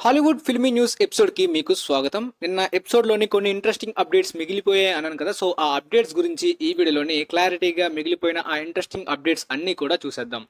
Hollywood filmy news episode కి మీకు స్వాగతం. నిన్న ఎపిసోడ్ లోని కొన్ని ఇంట్రెస్టింగ్ అప్డేట్స్ మిగిలిపోయాయి అన్నాను కదా. సో ఆ అప్డేట్స్ గురించి ఈ వీడియోలోని క్లారిటీగా మిగిలిపోయిన ఆ ఇంట్రెస్టింగ్ అప్డేట్స్ అన్ని కూడా చూసేద్దాం.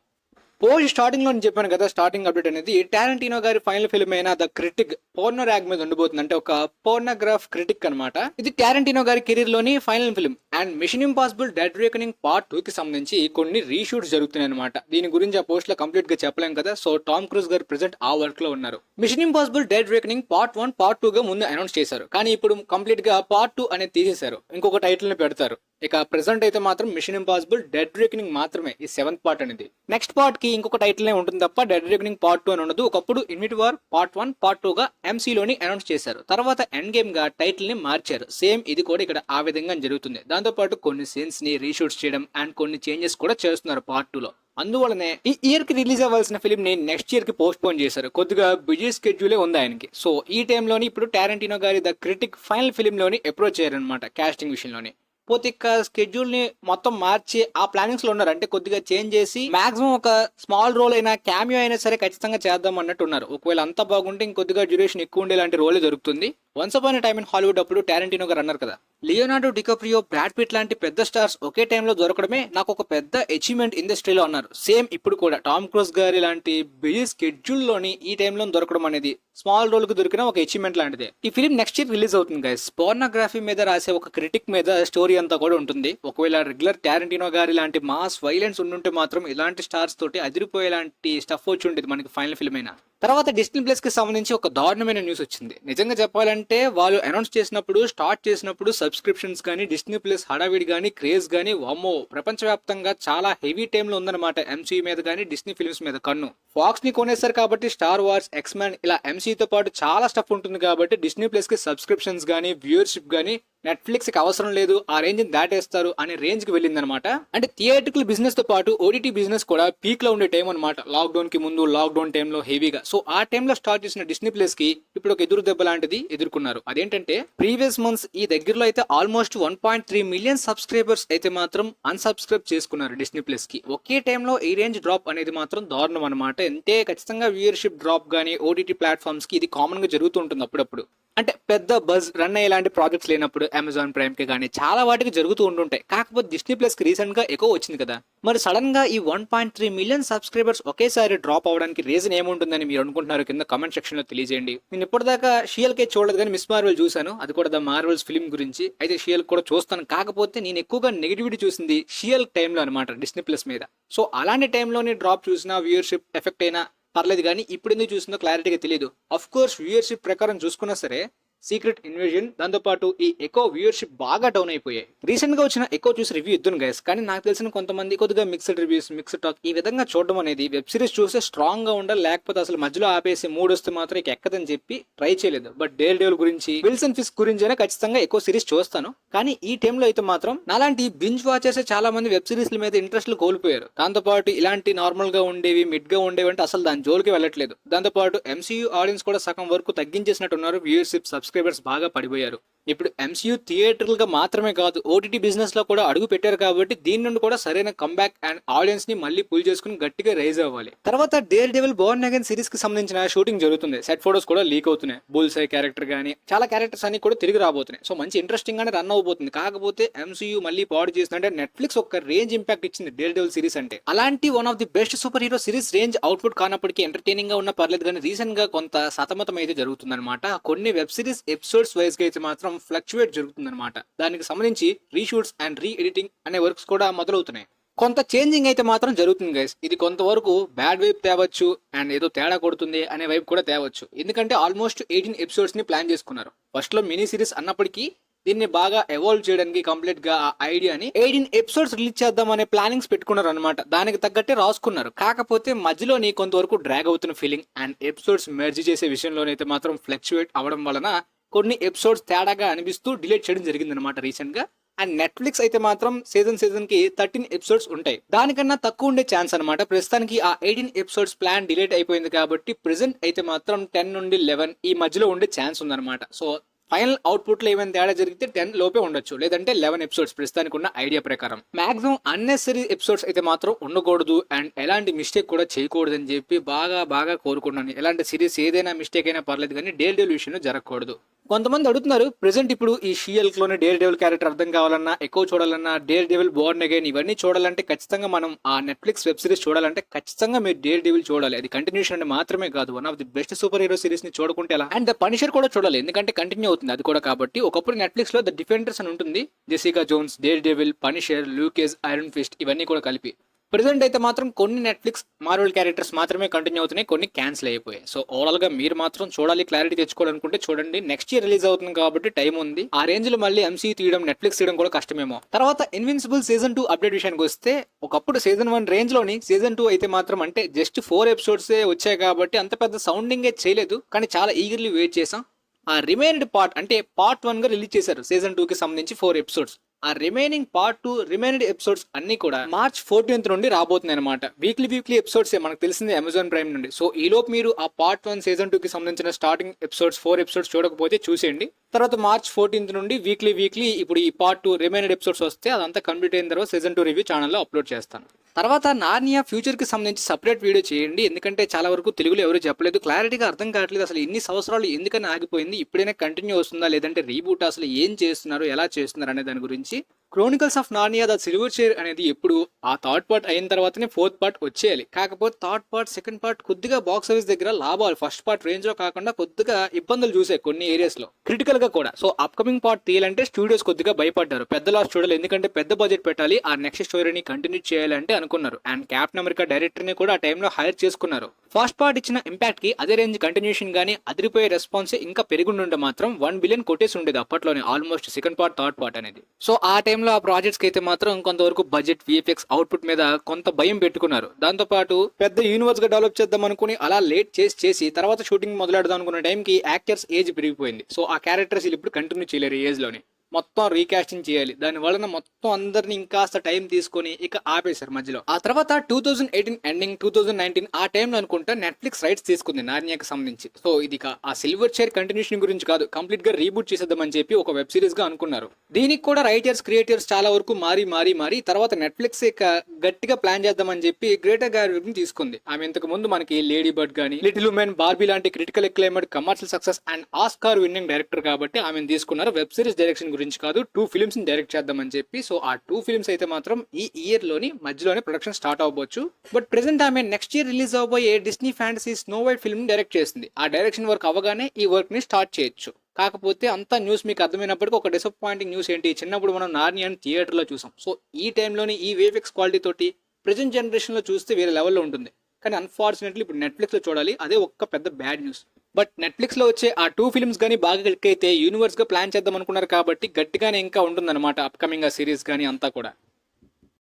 పోస్ట్ స్టార్టింగ్ లో చెప్పాను కదా, స్టార్టింగ్ అప్డేట్ అనేది టారెంటినో గారి ఫైనల్ ఫిల్మ్ అయిన ద క్రిటిక్ పోర్నో ర్యాగ్ మీద ఉండబోతుంది. అంటే ఒక పోర్నోగ్రాఫ్ క్రిటిక్ అనమాట. ఇది టారెంటినో గారి కెరీర్ లోని final film. And Mission Impossible Dead Reckoning part 2 కి సంబంధించి కొన్ని రీషూట్స్ జరుగుతున్నాయి అనమాట. దీని గురించి ఆ పోస్ట్ లో కంప్లీట్ గా చెప్పలేం కదా. సో టామ్ క్రూజ్ గారు ప్రెసెంట్ ఆ వర్క్ లో ఉన్నారు. Mission Impossible Dead Reckoning part 1 part 2 గా ముందు అనౌన్స్ చేశారు, కానీ ఇప్పుడు కంప్లీట్ గా పార్ట్ 2 అనేది తీసేశారు. ఇంకొక టైటిల్ ని పెడతారు. ఇక ప్రెసెంట్ అయితే మాత్రం మిషన్ ఇంపాసిబుల్ డెడ్ రేకనింగ్ మాత్రమే ఈ 7th పార్ట్ అనేది. నెక్స్ట్ పార్ట్ కి ఇంకొక టైటిల్ ఉంటుంది తప్ప డెడ్ రేకనింగ్ పార్ట్ 2 అని ఉండదు. ఒకప్పుడు ఇన్ఫినిటీ వార్ పార్ట్ 1 పార్ట్ 2 గా ఎంసీ లోని అనౌన్స్ చేశారు. తర్వాత ఎండ్ గేమ్ గా టైటిల్ ని మార్చారు. సేమ్ ఇది కూడా ఇక్కడ ఆ విధంగా జరుగుతుంది. దాంతో పాటు కొన్ని సీన్స్ ని రీషూట్స్ చేయడం అండ్ కొన్ని చేంజెస్ కూడా చేస్తున్నారు పార్ట్ 2 లో. అందువల్లనే ఈ ఇయర్ కి రిలీజ్ అవ్వాల్సిన ఫిల్మ్ ని నెక్స్ట్ ఇయర్ కి పోస్ట్ పోన్ చేశారు. కొద్దిగా బిజీ స్కెడ్యూలే ఉంది ఆయనకి. సో ఈ టైంలోని ఇప్పుడు టారెంటినో గారి ద క్రిటిక్ ఫైనల్ ఫిల్మ్ లోని అప్రోచ్ అయ్యారనమాట కాస్టింగ్ విషయంలోని. పోతే ఇక స్కెడ్యూల్ ని మొత్తం మార్చి ఆ ప్లానింగ్స్ లో ఉన్నారు. అంటే కొద్దిగా చేంజ్ చేసి మాక్సిమం ఒక స్మాల్ రోల్ అయినా క్యామియో అయినా సరే ఖచ్చితంగా చేద్దాం అన్నట్టు ఉన్నారు. ఒకవేళ అంతా బాగుంటే ఇంకొద్దిగా డ్యూరేషన్ ఎక్కువ ఉండేలాంటి రోలే దొరుకుతుంది. Once upon a time in Hollywood అప్పుడు టారెంటినో గారు అన్నారు కదా, లియోనార్డో డికాప్రియో, బ్రాడ్ పిట్ లాంటి పెద్ద స్టార్స్ ఒకే టైంలో దొరకడమే నాకు ఒక పెద్ద అచీవ్మెంట్ ఇండస్ట్రీలో అన్నారు. సేమ్ ఇప్పుడు కూడా టామ్ క్రూజ్ గారి లాంటి బిజీ స్కెడ్యూల్ లోని ఈ టైంలో దొరకడం అనేది స్మాల్ రోల్ కు దొరికిన ఒక అచీవ్మెంట్ లాంటిదే. ఈ ఫిల్మ్ నెక్స్ట్ ఇయర్ రిలీజ్ అవుతుంది గైస్. పోర్నోగ్రఫీ మీద రాసే ఒక క్రిటిక్ మీద స్టోరీ అంతా కూడా ఉంటుంది. ఒకవేళ రెగ్యులర్ టారెంటినో గారి లాంటి మాస్ వైలెన్స్ ఉండుంటే మాత్రం ఇలాంటి స్టార్స్ తోటి అదిరిపోయేలాంటి స్టఫ్ వచ్చి ఉండేది మనకి ఫైనల్ ఫిల్మ్ అయినా. తర్వాత డిస్నీ ప్లస్ కి సంబంధించి ఒక దారుణమైన న్యూస్ వచ్చింది. నిజంగా చెప్పాలంటే వాళ్ళు అనౌన్స్ చేసినప్పుడు, స్టార్ట్ చేసినప్పుడు సబ్స్క్రిప్షన్స్ కానీ, డిస్నీ ప్లస్ హడావిడి కానీ, క్రేజ్ కానీ, వామ్మో ప్రపంచవ్యాప్తంగా చాలా హెవీ టైమ్ లో ఉందన్నమాట ఎంసీ మీద కానీ, డిస్నీ ఫిల్మ్స్ మీద కన్ను. ఫాక్స్ ని కొనేస్తారు కాబట్టి స్టార్ వార్స్, ఎక్స్‌మెన్ ఇలా ఎంసీతో పాటు చాలా స్టఫ్ ఉంటుంది కాబట్టి డిస్నీ ప్లస్ కి సబ్స్క్రిప్షన్స్ కానీ, వ్యూవర్షిప్ కానీ నెట్ఫ్లిక్స్ కి అవసరం లేదు, ఆ రేంజ్ దాటేస్తారు అనే రేంజ్ కి వెళ్ళిందనమాట. అంటే థియేట్రికల్ బిజినెస్ తో పాటు ఓటీటీ బిజినెస్ కూడా పీక్ లో ఉండే టైం అనమాట. లాక్డౌన్ కి ముందు, లాక్డౌన్ టైంలో హెవీగా. సో ఆ టైంలో స్టార్ట్ చేసిన డిస్నీ ప్లస్ కి ఇప్పుడు ఒక ఎదురు దెబ్బ లాంటిది ఎదుర్కొన్నారు. అదేంటంటే ప్రీవియస్ మంత్స్ ఈ దగ్గరలో అయితే ఆల్మోస్ట్ 1.3 మిలియన్ సబ్స్క్రైబర్స్ అయితే మాత్రం అన్సబ్స్క్రైబ్ చేసుకున్నారు డిస్నీ ప్లస్ కి. ఒకే టైంలో ఈ రేంజ్ డ్రాప్ అనేది మాత్రం దారుణం అనమాట. అంటే ఖచ్చితంగా వ్యూవర్షిప్ డ్రాప్ గానీ ఓటీటీ ప్లాట్ఫామ్స్ కి ఇది కామన్ గా జరుగుతూ ఉంటుంది అప్పుడప్పుడు. అంటే పెద్ద బజ్ రన్ అయ్యేలాంటి ప్రాజెక్ట్స్ లేనప్పుడు అమెజాన్ ప్రైమ్ కి కానీ చాలా వాటికి జరుగుతూ ఉంటుంటాయి. కాకపోతే డిస్నీ ప్లస్ కి రీసెంట్ గా ఎక్కువ వచ్చింది కదా. మరి సడన్ గా ఈ 1.3 మిలియన్ సబ్స్క్రైబర్స్ ఒకేసారి డ్రాప్ అవడానికి రీజన్ ఏముంటుందని మీరు అనుకుంటున్నారు? కింద కమెంట్ సెక్షన్ లో తెలియజేయండి. నేను ఇప్పటిదాకా షియల్ కే చూడలేదు కానీ మిస్ మార్వెల్ చూశాను. అది కూడా ద మార్వెల్స్ ఫిల్మ్ గురించి. అయితే షియల్ కూడా చూస్తాను. కాకపోతే నేను ఎక్కువగా నెగిటివిటీ చూసింది షియల్ టైంలో అనమాట డిస్నీ ప్లస్ మీద. సో అలాంటి టైంలోనే డ్రాప్ చూసినా, వ్యూవర్షిప్ ఎఫెక్ట్ అయినా పర్లేదు, కానీ ఇప్పుడు ఎందుకు చూసిందో క్లారిటీగా తెలియదు. అఫ్ కోర్స్ వ్యూవర్షిప్ ప్రకారం చూసుకున్నా సరే సీక్రెట్ ఇన్వేజన్, దాంతో పాటు ఈ ఎకో వ్యూవర్షిప్ బాగా డౌన్ అయిపోయాయి. రీసెంట్ గా వచ్చిన ఎకో చూసి రివ్యూ ఇద్దును గైస్, కానీ నాకు తెలిసిన కొంతమంది కొద్దిగా మిక్స్డ్ రివ్యూస్, మిక్స్డ్ టాక్ ఈ విధంగా చూడడం అనేది వెబ్ సిరీస్ చూస్తే స్ట్రాంగ్ గా ఉండాలి, లేకపోతే అసలు మధ్యలో ఆపేసి మూడు వస్తే మాత్రం ఇక ఎక్కదని చెప్పి ట్రై చేయలేదు. బట్ డేర్ డేల్ గురించి, విల్సన్ ఫిస్క్ గురించి అయినా ఖచ్చితంగా ఎకో సిరీస్ చూస్తాను. కానీ ఈ టైంలో అయితే మాత్రం నాలాంటి బింజ్ వాచర్స్ చాలా మంది వెబ్ సిరీస్ల మీద ఇంట్రెస్ట్ కోల్పోయారు. దాంతో పాటు ఇలాంటి నార్మల్ గా ఉండేవి, మిడ్ గా ఉండేవి అంటే అసలు దాని జోలికి వెళ్ళట్లేదు. దాంతో పాటు ఎంసీయూ ఆడియన్స్ కూడా సగం వరకు తగ్గించేసినట్టున్నారు. వ్యూవర్షిప్, సబ్స్క్రైబర్స్ బాగా పడిపోయారు. ఇప్పుడు ఎంసీయూ థియేటర్లు గా మాత్రమే కాదు ఓటీటీ బిజినెస్ లో కూడా అడుగు పెట్టారు కాబట్టి దీని నుండి కూడా సరైన కంబ్యాక్ అండ్ ఆడియన్స్ ని మళ్ళీ పుల్ చేసుకుని గట్టిగా రైజ్ అవ్వాలి. తర్వాత dare devil Born again series కి సంబంధించిన షూటింగ్ జరుగుతుంది. సెట్ ఫోటోస్ కూడా లీక్ అవుతున్నాయి. బుల్స్ ఐ క్యారెక్టర్ గానీ చాలా క్యారెక్టర్స్ అన్ని కూడా తిరిగి రాబోతున్నాయి. సో మంచి ఇంట్రెస్టింగ్ గానే రన్ అవబోతుంది. కాకపోతే ఎంసీయూ మళ్ళీ పాడు చేస్తుందంటే నెట్ఫ్లిక్స్ ఒక రేంజ్ ఇంపాక్ట్ ఇచ్చింది డేర్ డెవిల్ సిరీస్ అంటే. అలాంటి one of the best super hero series range output కానప్పటికీ ఎంటర్టైనింగ్ గా ఉన్న పర్లేదు, కానీ రీసెంట్ గా కొంత సతమతం అయితే జరుగుతుంది అనమాట. కొన్ని వెబ్ సిరీస్ ఎపిసోడ్స్ వైజ్ గా అయితే మాత్రం ఫ్లక్చువేట్ జరుగుతుందన్నమాట. దానికి సంబంధించి రీషూట్స్ అండ్ రీ ఎడిటింగ్ అనే వర్క్స్ కూడా మొదలవుతున్నాయి. కొంత చేంజింగ్ అయితే మాత్రం జరుగుతుంది గైస్. ఇది కొంతవరకు బ్యాడ్ వైపు తేవచ్చు అండ్ ఏదో తేడా కొడుతుంది అనే వైపు కూడా తేవచ్చు. ఎందుకంటే ఆల్మోస్ట్ 18 ఎపిసోడ్స్ ని ప్లాన్ చేసుకున్నారు. ఫస్ట్ లో మినీ సిరీస్ అన్నప్పటికీ దీన్ని బాగా ఎవాల్వ్ చేయడానికి కంప్లీట్ గా ఆ ఐడియాని 18 ఎపిసోడ్స్ రిలీజ్ చేద్దాం అనే ప్లానింగ్స్ పెట్టుకున్నారు అనమాట. దానికి తగ్గట్టే రాసుకున్నారు. కాకపోతే మధ్యలోని కొంతవరకు డ్రాగ్ అవుతున్న ఫీలింగ్ అండ్ ఎపిసోడ్స్ మెర్జ్ చేసే విషయంలోనైతే మాత్రం ఫ్లక్చువేట్ అవడం వలన కొన్ని ఎపిసోడ్స్ తేడాగా అనిపిస్తూ డిలీట్ చేయడం జరిగింది అనమాట రీసెంట్ గా. అండ్ నెట్ఫ్లిక్స్ అయితే మాత్రం సీజన్ కి 13 ఎపిసోడ్స్ ఉంటాయి. దానికన్నా తక్కువ ఉండే ఛాన్స్ అనమాట. ప్రస్తుతానికి ఆ 18 ఎపిసోడ్స్ ప్లాన్ డిలీట్ అయిపోయింది కాబట్టి ప్రెసెంట్ అయితే మాత్రం 10 నుండి 11 ఈ మధ్యలో ఉండే ఛాన్స్ ఉందన్నమాట. సో ఫైనల్ అవుట్పుట్ లో ఏమైనా తేడా జరిగితే 10 లోపే ఉండొచ్చు, లేదంటే 11 ఎపిసోడ్స్ ప్రస్తుతానికి ఉన్న ఐడియా ప్రకారం. మాక్సిమం అన్నెసరీ ఎపిసోడ్స్ అయితే మాత్రం ఉండకూడదు అండ్ ఎలాంటి మిస్టేక్ కూడా చేయకూడదు అని చెప్పి బాగా కోరుకున్నాను. ఎలాంటి సిరీస్ ఏదైనా మిస్టేక్ అయినా పర్లేదు కానీ డేర్ డెవిల్ విషయంలో జరగకూడదు. కొంతమంది అడుగుతున్నారు, ప్రెసెంట్ ఇప్పుడు ఈ షీఎల్క్ లోనే డేర్ డెవిల్ క్యారెక్టర్ అర్థం కావాలన్నా, ఎక్కువ చూడాలన్నా, డేర్ డెవిల్ బోర్న్ అగైన్ ఇవన్నీ చూడాలంటే ఖచ్చితంగా మనం ఆ నెట్ఫ్లిక్స్ వెబ్ సిరీస్ చూడాలంటే ఖచ్చితంగా మీరు డేర్ డెవిల్ చూడాలి. అది కంటిన్యూషన్ అంటే మాత్రమే కాదు, one of the best super hero series ని చూడకుంటే ఎలా. అండ్ ద పనిషర్ కూడా చూడాలి, ఎందుకంటే కంటిన్యూ అవుతుంది అది కూడా. కాబట్టి ఒకప్పుడు నెట్ఫ్లిక్స్ లో ద డిఫెండర్స్ అని ఉంటుంది, Jessica Jones, Daredevil, Punisher, Luke Cage, Iron Fist ఇవన్నీ కూడా కలిపి. ప్రెసెంట్ అయితే మాత్రం కొన్ని నెట్ఫ్లిక్స్ మార్వెల్ క్యారెక్టర్స్ మాత్రమే కంటిన్యూ అవుతున్నాయి, కొన్ని క్యాన్సిల్ అయిపోయాయి. సో ఓవరాల్ గా మీరు మాత్రం చూడాలి, క్లారిటీ తెచ్చుకోవాలనుకుంటే చూడండి. నెక్స్ట్ ఇయర్ రిలీజ్ అవుతుంది కాబట్టి టైం ఉంది. ఆ రేంజ్ లో మళ్ళీ ఎంసీ తీయడం, నెట్ఫ్లిక్స్ తీయడం కూడా కష్టమేమో. తర్వాత ఇన్విన్సిబుల్ సీజన్ 2 అప్డేట్ విషయానికి వస్తే, ఒకప్పుడు సీజన్ 1 రేంజ్ లోని సీజన్ 2 అయితే మాత్రం అంటే జస్ట్ 4 ఎపిసోడ్స్ వచ్చాయి కాబట్టి అంత పెద్ద సౌండింగ్ చేయలేదు, కానీ చాలా ఈగర్లీ వెయిట్ చేసాం. ఆ రిమైన్డ్ పార్ట్ అంటే పార్ట్ 1 గా రిలీజ్ చేశారు సీజన్ 2 కి సంబంధించి 4 ఎపిసోడ్స్. ఆ రిమైనింగ్ పార్ట్ 2 రిమైన్డ్ ఎపిసోడ్స్ అన్ని కూడా మార్చ్ 14th నుండి రాబోతున్నాయి అనమాట. వీక్లీ ఎపిసోడ్స్ మనకు తెలిసింది అమెజాన్ ప్రైమ్ నుండి. సో ఈ లోపు మీరు ఆ పార్ట్ 1 సీజన్ 2 కి సంబంధించిన స్టార్టింగ్ ఎపిసోడ్స్ 4 ఎపిసోడ్స్ చూడకపోతే చూసేయండి. తర్వాత మార్చ్ 14th నుండి వీక్లీ ఇప్పుడు ఈ పార్ట్ 2 రిమైన్డ్ ఎపిసోడ్స్ వస్తే అదంతా కంప్లీట్ అయిన తర్వాత సీజన్ 2 రివ్యూ ఛానల్లో అప్లోడ్ చేస్తాను. తర్వాత నార్నియా ఫ్యూచర్ కి సంబంధించి సపరేట్ వీడియో చేయండి, ఎందుకంటే చాలా వరకు తెలుగులో ఎవరు చెప్పలేదు, క్లారిటీగా అర్థం కావట్లేదు. అసలు ఇన్ని సంవత్సరాలు ఎందుకని ఆగిపోయింది, ఇప్పుడైనా కంటిన్యూ వస్తుందా లేదంటే రీబూట్, అసలు ఏం చేస్తున్నారు, ఎలా చేస్తున్నారు అనే దాని గురించి. Chronicles of Narnia the silver chair అనేది ఎప్పుడు ఆ థర్డ్ పార్ట్ అయిన తర్వాతనే ఫోర్త్ పార్ట్ వచ్చేయాలి. కాకపోతే థర్డ్ పార్ట్ సెకండ్ పార్ట్ కొద్దిగా బాక్స్ ఆఫీస్ దగ్గర లాభాలు ఫస్ట్ పార్ట్ రేంజ్ లో కాకుండా కొద్దిగా ఇబ్బందులు చూసాయి కొన్ని ఏరియాస్ లో, క్రిటికల్ గా కూడా. సో అప్కమింగ్ పార్ట్ తీయాలంటే స్టూడియోస్ కొద్దిగా భయపడ్డారు, పెద్ద లాస్ చూడాలి, ఎందుకంటే పెద్ద బడ్జెట్ పెట్టాలి, ఆ నెక్స్ట్ స్టోరీని కంటిన్యూ చేయాలంటే అనుకున్నారు. అండ్ క్యాప్టెన్ అమెరికా డైరెక్టర్ ని కూడా ఆ టైంలో హైర్ చేసుకున్నారు. ఫస్ట్ పార్ట్ ఇచ్చిన ఇంపాక్ట్ కి అదే రేంజ్ కంటిన్యూషన్ గానీ అదిరిపోయే రెస్పాన్స్ ఇంకా పెరుగుండే మాత్రం 1 బిలియన్ కొట్టేసి ఉండేది అప్పట్లోనే almost second part third part అనేది. సో ఆ టైంలో ఆ ప్రాజెక్ట్స్ కి అయితే మాత్రం కొంతవరకు బడ్జెట్, విఎఫ్ఎక్స్, అవుట్పుట్ మీద కొంత భయం పెట్టుకున్నారు. దాంతో పాటు పెద్ద యూనివర్స్ గా డెవలప్ చేద్దాం అనుకుని అలా లేట్ చేసి తర్వాత షూటింగ్ మొదలెడదాం అనుకున్న టైంకి యాక్టర్స్ ఏజ్ పెరిగిపోయింది. సో ఆ క్యారెక్టర్స్ ఇప్పుడు కంటిన్యూ చేయలేరు ఏజ్ లోని, మొత్తం రీకాస్టింగ్ చేయాలి. దాని వలన మొత్తం అందరిని ఇంకాస్త టైం తీసుకొని ఇక ఆపేశారు మధ్యలో. ఆ తర్వాత 2018 ఎండింగ్ 2019 ఆ టైంలో అనుకుంటా నెట్ఫ్లిక్స్ రైట్స్ తీసుకుంది నార్నియాకి సంబంధించి. సో ఇది ఆ సిల్వర్ చైర్ కంటిన్యూషన్ గురించి కాదు, కంప్లీట్ గా రీబూట్ చేసేద్దామని చెప్పి ఒక వెబ్ సిరీస్ గా అనుకున్నారు. దీనికి కూడా రైటర్స్, క్రియేటర్స్ చాలా వరకు మారి తర్వాత నెట్ఫ్లిక్స్ ఇక గట్టిగా ప్లాన్ చేద్దామని చెప్పి గ్రేటర్ గార్విక్ ని తీసుకుంది. ఆమె ఇంతకు ముందు మనకి లేడీ బర్డ్ గానీ, లిటిల్ ఉమెన్, బార్బీ లాంటి critical acclaimed commercial success and Oscar winning director కాబట్టి ఆమెను తీసుకున్నారు వెబ్ సిరీస్ డైరెక్షన్ గురించి కాదు, 2 ఫిల్మ్స్ ని డైరెక్ట్ చేద్దామని చెప్పి. సో ఆ 2 ఫిల్మ్స్ అయితే మాత్రం ఈ ఇయర్ లోని మధ్యలోనే ప్రొడక్షన్ స్టార్ట్ అవ్వచ్చు. బట్ ప్రెసెంట్ ఆమె నెక్స్ట్ ఇయర్ రిలీజ్ అవబోయే Disney fantasy Snow White film direct చేస్తుంది. ఆ డైరెక్షన్ వర్క్ అవగానే ఈ వర్క్ ని స్టార్ట్ చేయొచ్చు. కాకపోతే అంతా న్యూస్ మీకు అర్థమైనప్పటికీ ఒక డిసప్పాయింటింగ్ న్యూస్ ఏంటి, చిన్నప్పుడు మనం నార్నియాని థియేటర్ లో చూసాం. సో ఈ టైంలోని ఈ వేఫెక్స్ క్వాలిటీ తోటి ప్రెసెంట్ జనరేషన్ లో చూస్తే వేరే లెవెల్లో ఉంటుంది. కానీ అన్ఫార్చునేట్లీ ఇప్పుడు నెట్ఫ్లిక్స్ లో చూడాలి, అదే ఒక్క పెద్ద బ్యాడ్ న్యూస్. బట్ నెట్ఫ్లిక్స్ లో వచ్చే ఆ 2 ఫిల్మ్స్ గానీ బాగా క్లిక్ అయితే యూనివర్స్ గా ప్లాన్ చేద్దాం అనుకున్నారు కాబట్టి గట్టిగానే ఇంకా ఉంటుందన్నమాట అప్కమింగ్ ఆ సిరీస్ గానీ అంతా కూడా.